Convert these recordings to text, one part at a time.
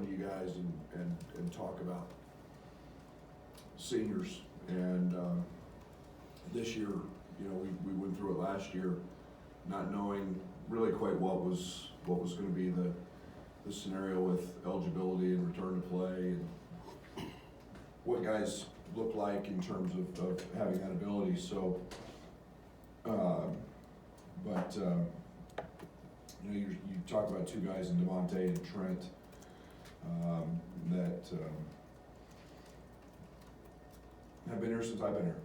to you guys and talk about seniors. And this year, you know, we went through it last year, not knowing really quite what was going to be the scenario with eligibility and return to play, and what guys look like in terms of having that ability. So, you know, you talk about two guys in Devontae and Trent that have been here since I've been here,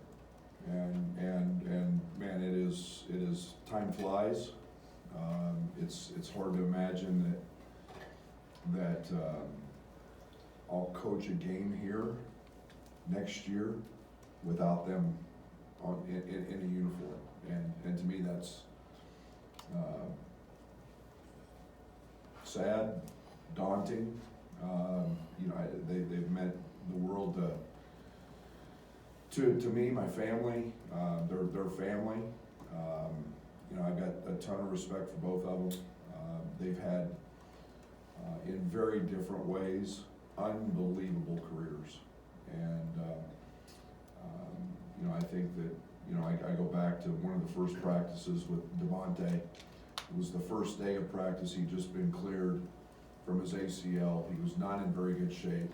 and man, it is time flies. It's hard to imagine that I'll coach a game here next year without them in a uniform, and to me that's sad, daunting. You know, they've meant the world to me, my family, their family. You know, I've got a ton of respect for both of them. They've had, in very different ways, unbelievable careers. And, you know, I think that, you know, I go back to one of the first practices with Devontae. It was the first day of practice. He'd just been cleared from his ACL. He was not in very good shape.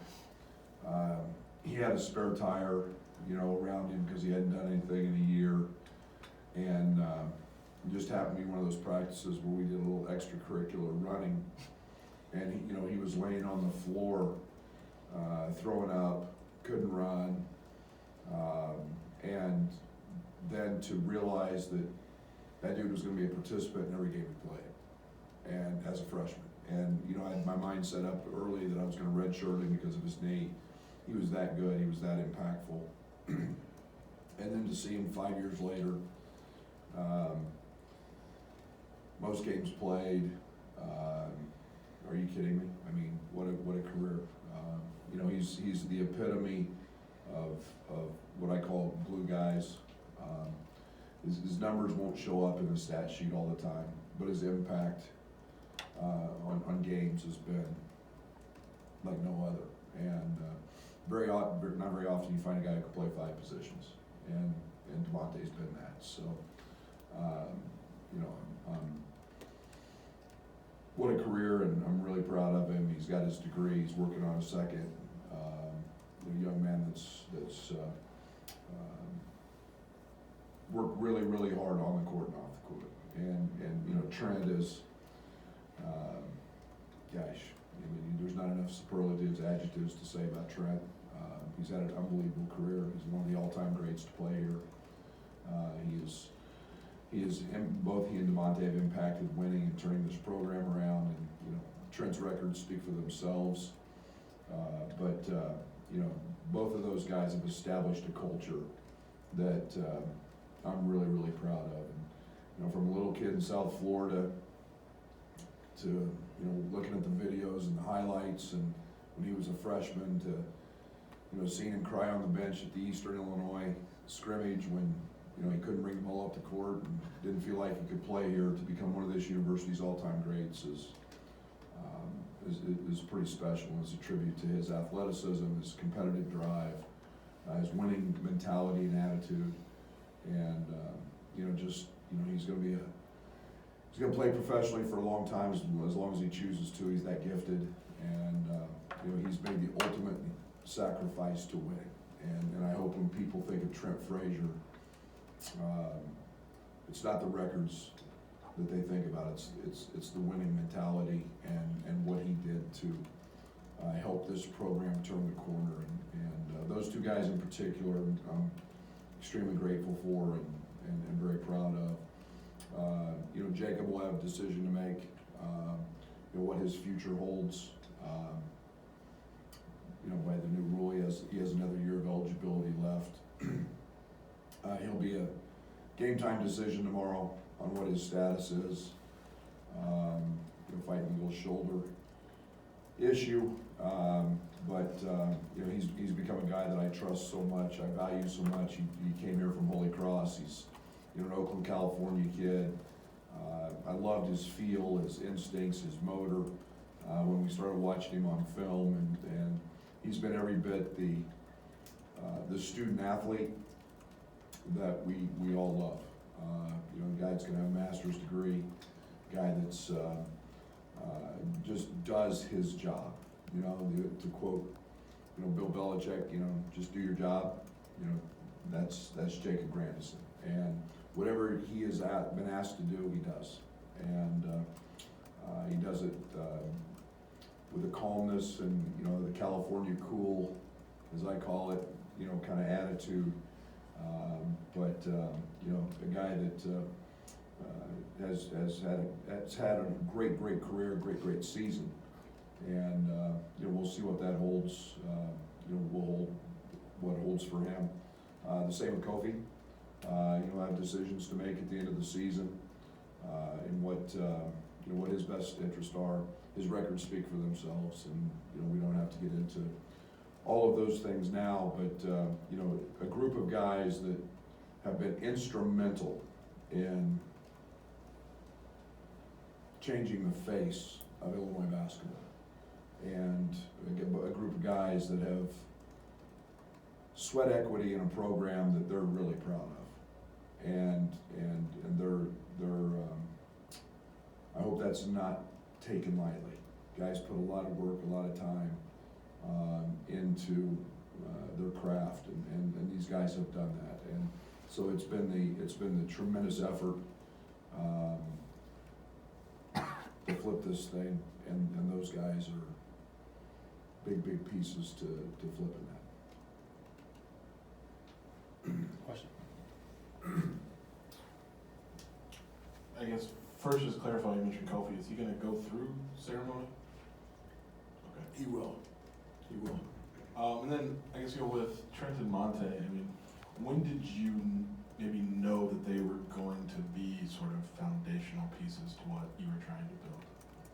He had a spare tire, you know, around him because he hadn't done anything in a year. And it just happened to be one of those practices where we did a little extracurricular running. And he, you know, he was laying on the floor, throwing up, couldn't run. And then to realize that dude was going to be a participant in every game he played, and as a freshman. And, you know, I had my mind set up early that I was going to redshirt him because of his knee. He was that good. He was that impactful. And then to see him 5 years later, most games played. Are you kidding me? I mean, what a career. You know, he's the epitome of what I call glue guys. His numbers won't show up in the stat sheet all the time, but his impact on games has been like no other. And not very often you find a guy who can play 5 positions, and Devontae's been that. So, you know, what a career, and I'm really proud of him. He's got his degree. He's working on a second. A young man that's worked really, really hard on the court and off the court. And you know, Trent is, gosh, I mean, there's not enough superlatives, adjectives to say about Trent. He's had an unbelievable career. He's one of the all-time greats to play here. Both he and Devontae have impacted winning and turning this program around. And you know, Trent's records speak for themselves. You know, both of those guys have established a culture that I'm really, really proud of. And, you know, from a little kid in South Florida to, you know, looking at the videos and the highlights, and when he was a freshman, to, you know, seeing him cry on the bench at the Eastern Illinois scrimmage when, you know, he couldn't bring the ball up the court and didn't feel like he could play here, to become one of this university's all-time greats is pretty special. It's a tribute to his athleticism, his competitive drive, his winning mentality and attitude, and you know, just, you know, he's going to play professionally for a long time, as long as he chooses to. He's that gifted, and you know, he's made the ultimate sacrifice to winning. And I hope when people think of Trent Frazier, it's not the records that they think about. It's the winning mentality and what he did to help this program turn the corner. And those two guys in particular, I'm extremely grateful for and very proud of. You know, Jacob will have a decision to make. You know, what his future holds. You know, by the new rule, he has another year of eligibility left. He'll be a game time decision tomorrow on what his status is. You know, fighting a little shoulder issue, but you know, he's become a guy that I trust so much, I value so much. He came here from Holy Cross. He's, you know, an Oakland, California kid. I loved his feel, his instincts, his motor. when we started watching him on film, and he's been every bit the student athlete that we all love. You know, the guy that's gonna have a master's degree, guy that's just does his job. You know, to quote, you know, Bill Belichick, you know, just do your job. You know, that's Jacob Grandison, and whatever he has been asked to do, he does, and he does it with a calmness and, you know, the California cool, as I call it, you know, kind of attitude. You know, a guy that has had a great career, great season, and you know, we'll see what that holds. You know, what holds for him. The same with Kofi. You know, have decisions to make at the end of the season, and what you know, what his best interests are. His records speak for themselves, and you know, we don't have to get into all of those things now. But you know, a group of guys that have been instrumental in changing the face of Illinois basketball, and a group of guys that have sweat equity in a program that they're really proud of, and they're I hope that's not taken lightly. Guys put a lot of work, a lot of time into their craft, and these guys have done that, and so it's been the tremendous effort to flip this thing, and those guys are big pieces to flipping that. Question? I guess first, just clarify, you mentioned Kofi. Is he going to go through ceremony? Okay. He will. He will. And then I guess with Trent and Monte. I mean, when did you maybe know that they were going to be sort of foundational pieces to what you were trying to build?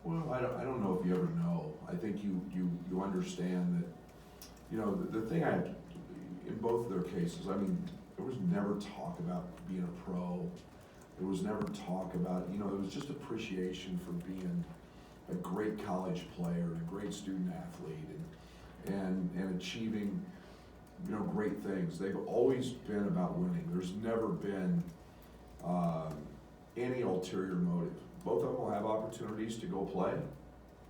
Well, I don't know if you ever know. I think you understand that, you know, the thing in both of their cases, I mean, there was never talk about being a pro. There was never talk about, you know, it was just appreciation for being a great college player and a great student athlete, and achieving, you know, great things. They've always been about winning. There's never been any ulterior motive. Both of them will have opportunities to go play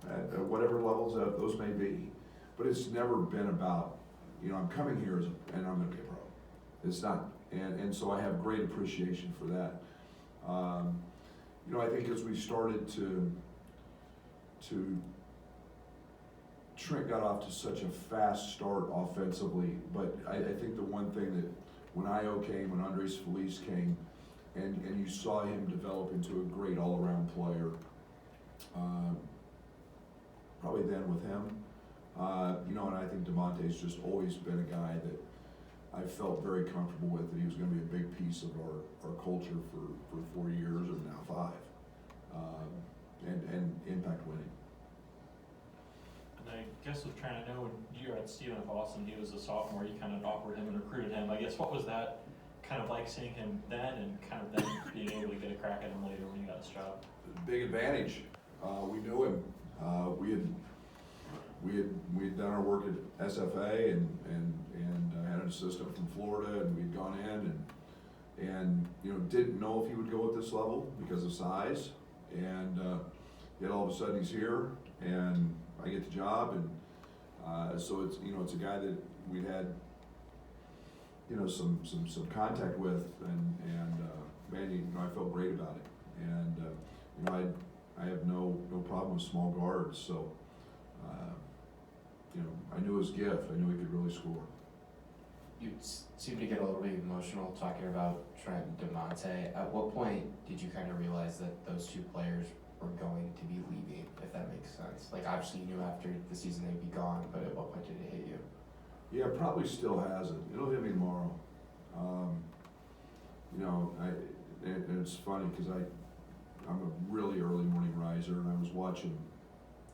at whatever levels that those may be, but it's never been about, you know, I'm coming here and I'm going to be a pro. It's not, and so I have great appreciation for that. You know, I think as we started to Trent got off to such a fast start offensively, but I think the one thing that when Io came, when Andres Feliz came, and you saw him develop into a great all-around player, probably then with him, you know, and I think DeMonte's just always been a guy that I felt very comfortable with, that he was going to be a big piece of our culture for 4 years or now 5, and impact winning. And I guess was trying to know, when you were at Stephen F. Austin, he was a sophomore, you kind of offered him and recruited him. I guess what was that kind of like, seeing him then and kind of then being able to get a crack at him later when he got his job? Big advantage. We knew him. We had done our work at SFA and had an assistant from Florida, and we'd gone in and you know, didn't know if he would go at this level because of size, and yet all of a sudden he's here and I get the job, and so it's, you know, it's a guy that we'd had, you know, some contact with, and man, you know, I felt great about it, and you know, I have no problem with small guards, so you know, I knew his gift. I knew he could really score. You seem to get a little bit emotional talking about Trent and DeMonte. At what point did you kind of realize that those two players were going to be leaving, if that makes sense? Like, obviously you knew after the season they'd be gone, but at what point did it hit you? Yeah, it probably still hasn't. It'll hit me tomorrow. You know, and it's funny because I'm a really early morning riser, and I was watching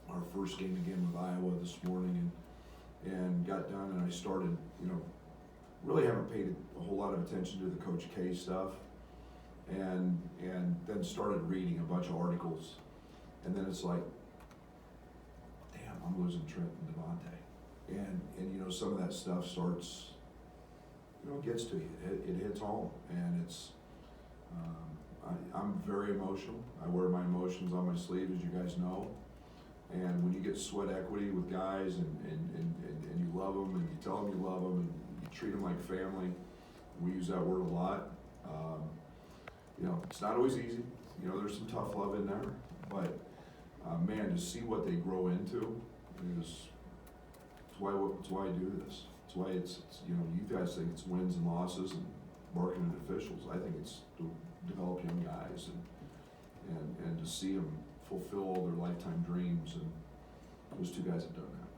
our first game again with Iowa this morning, and got done, and I started, you know, really haven't paid a whole lot of attention to the Coach K stuff, and then started reading a bunch of articles, and then it's like, who lives in Trent and Devontae. And you know, some of that stuff starts, you know, it gets to you, it hits home, and it's, I'm very emotional. I wear my emotions on my sleeve, as you guys know. And when you get sweat equity with guys and you love them and you tell them you love them and you treat them like family, we use that word a lot. You know, it's not always easy. You know, there's some tough love in there, but man, to see what they grow into is, it's why I do this. It's why it's, you know, you guys think it's wins and losses and barking at officials. I think it's to develop young guys and to see them fulfill all their lifetime dreams, and those two guys have done that.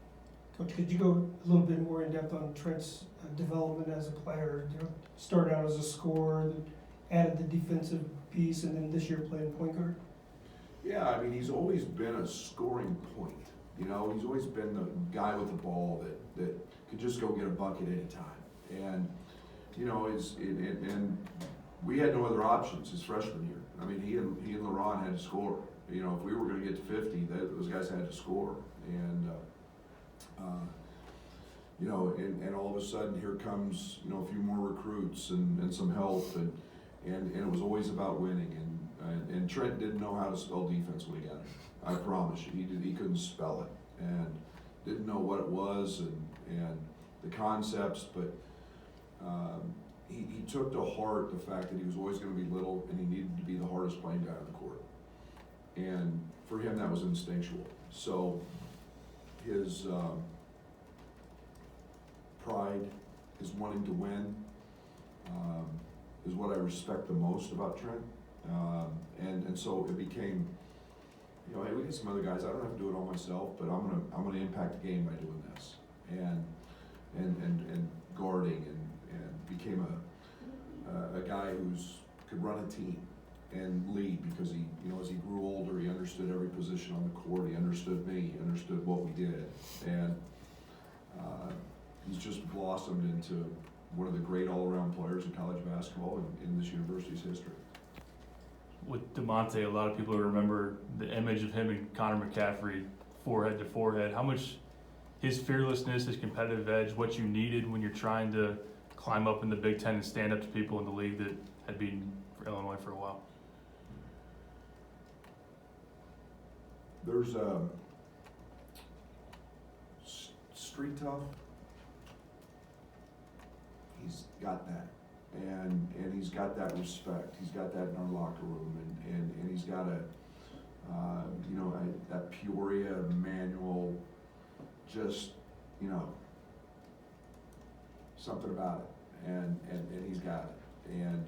Coach, could you go a little bit more in depth on Trent's development as a player? You know, started out as a scorer, then added the defensive piece, and then this year playing point guard. Yeah, I mean, he's always been a scoring point. You know, he's always been the guy with the ball that could just go get a bucket anytime. And, you know, and we had no other options his freshman year. I mean, he and LeRon had to score. You know, if we were going to get to 50, those guys had to score. And, you know, and all of a sudden here comes, you know, a few more recruits and some help. And it was always about winning. And Trent didn't know how to spell defense when he got it. I promise you, he couldn't spell it, and didn't know what it was and the concepts, but he took to heart the fact that he was always going to be little and he needed to be the hardest playing guy on the court. And for him, that was instinctual. So his pride, his wanting to win, is what I respect the most about Trent. And so it became, you know, hey, we get some other guys. I don't have to do it all myself, but I'm gonna impact the game by doing this, and guarding, and became a guy could run a team and lead, because he, you know, as he grew older, he understood every position on the court. He understood me. He understood what we did, and he's just blossomed into one of the great all-around players in college basketball in this university's history. With DeMonte, a lot of people remember the image of him and Connor McCaffrey, forehead to forehead. How much his fearlessness, his competitive edge, what you needed when you're trying to climb up in the Big Ten and stand up to people in the league that had been for Illinois for a while? There's street tough. He's got that. And he's got that respect. He's got that in our locker room, and he's got you know, that Peoria manual, just, you know, something about it, and he's got it. And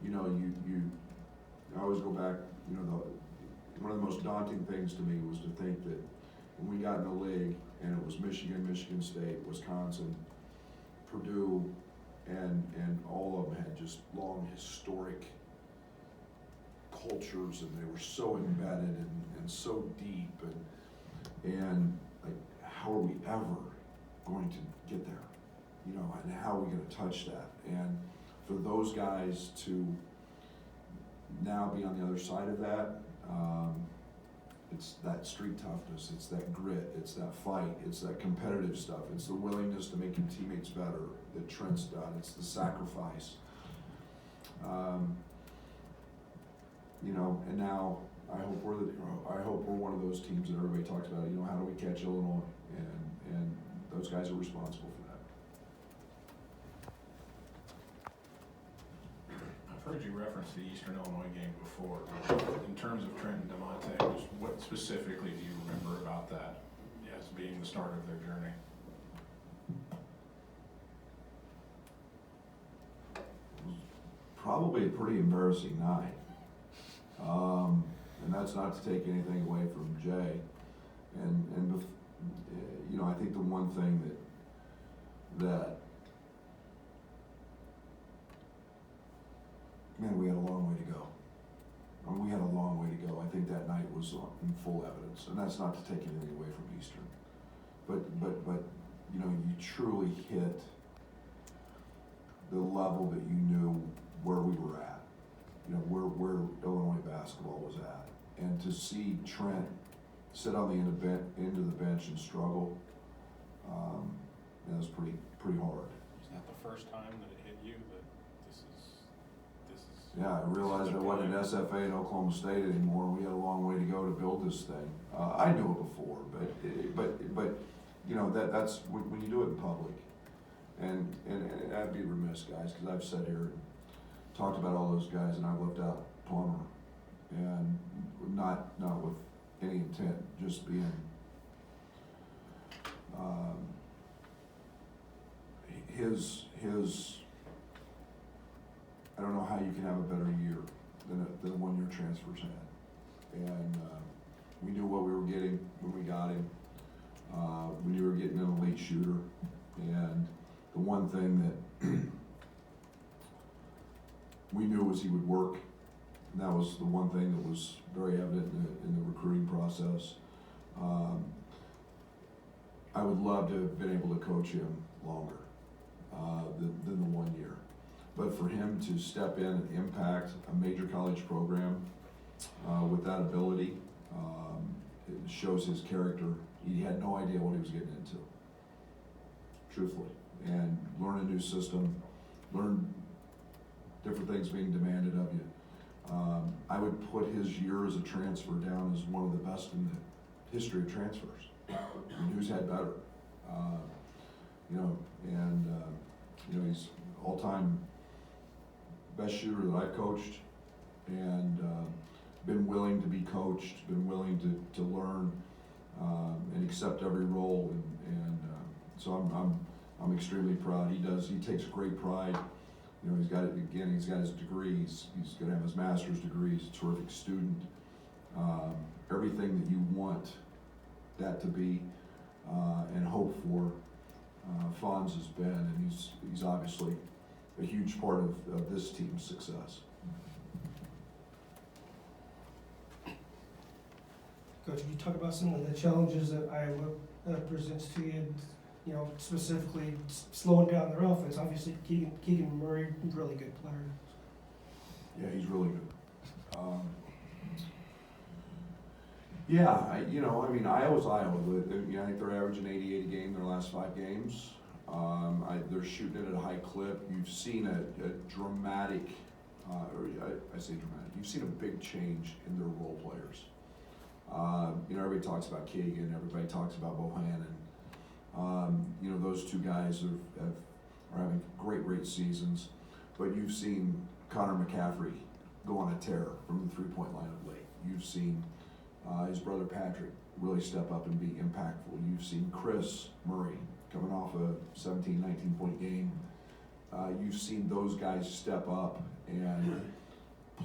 you know, I always go back. You know, one of the most daunting things to me was to think that when we got in the league, and it was Michigan, Michigan State, Wisconsin, Purdue, and all of them had just long historic cultures, and they were so embedded and so deep, and like, how are we ever going to get there? You know, and how are we going to touch that? And for those guys to now be on the other side of that, it's that street toughness, it's that grit, it's that fight, it's that competitive stuff, it's the willingness to make your teammates better that Trent's done, it's the sacrifice. You know, and now I hope we're one of those teams that everybody talks about. You know, how do we catch Illinois? And those guys are responsible for that. I've heard you reference the Eastern Illinois game before. In terms of Trent and DeMonte, just what specifically do you remember about that as being the start of their journey? Probably a pretty embarrassing night. And that's not to take anything away from Jay. You know, I think the one thing that man, we had a long way to go. We had a long way to go. I think that night was in full evidence, and that's not to take anything away from Eastern. But you know, you truly hit the level that you knew where we were at. You know, where Illinois basketball was at. And to see Trent sit on the end of the bench and struggle, that was pretty hard. It's not the first time that it hit you, but this is. Yeah, I realized I wasn't an SFA in Oklahoma State anymore. We had a long way to go to build this thing. I knew it before, but you know, that's when you do it in public. And I'd be remiss, guys, because I've sat here and talked about all those guys, and I've left out Plummer, and not with any intent, just being his. I don't know how you can have a better year than the 1 year transfers had, and we knew what we were getting when we got him. We knew we were getting an elite shooter, and the one thing that we knew was he would work, and that was the one thing that was very evident in the recruiting process. I would love to have been able to coach him longer than the 1 year. But for him to step in and impact a major college program with that ability, it shows his character. He had no idea what he was getting into, truthfully. And learn a new system, learn different things being demanded of you. I would put his year as a transfer down as one of the best in the history of transfers. And who's had better? You know, and you know, he's all-time best shooter that I've coached, and been willing to be coached, been willing to learn and accept every role, and so I'm extremely proud. He takes great pride. You know, he's got his degrees. He's going to have his master's degree. He's a terrific student. Everything that you want that to be and hope for, Fonz has been, and he's obviously a huge part of this team's success. Coach, can you talk about some of the challenges that Iowa presents to you? You know, specifically slowing down their offense. Obviously, Keegan Murray, really good player. Yeah, he's really good. Iowa's Iowa. I think they're averaging 88 a game their last 5 games. They're shooting it at a high clip. You've seen a dramatic, I say dramatic, you've seen a big change in their role players. Everybody talks about Keegan, everybody talks about Bohannon. Those two guys are having great seasons, but you've seen Connor McCaffrey go on a tear from the 3-point line of late. You've seen his brother Patrick really step up and be impactful. You've seen Chris Murray coming off a 17, 19-point game. You've seen those guys step up and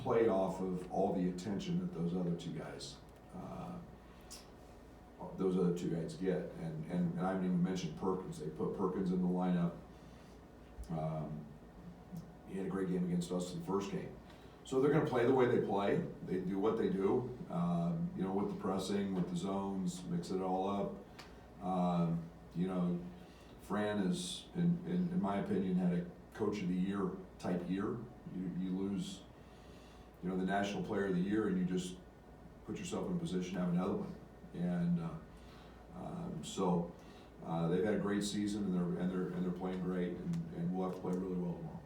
play off of all the attention that those other two guys get, and I haven't even mentioned Perkins. They put Perkins in the lineup. He had a great game against us in the first game. So they're going to play the way they play. They do what they do, with the pressing, with the zones, mix it all up. Fran is, in my opinion, had a Coach of the Year type year. You lose, the National Player of the Year, and you just put yourself in a position to have another one. And so they've had a great season, and they're playing great, and we'll have to play really well tomorrow.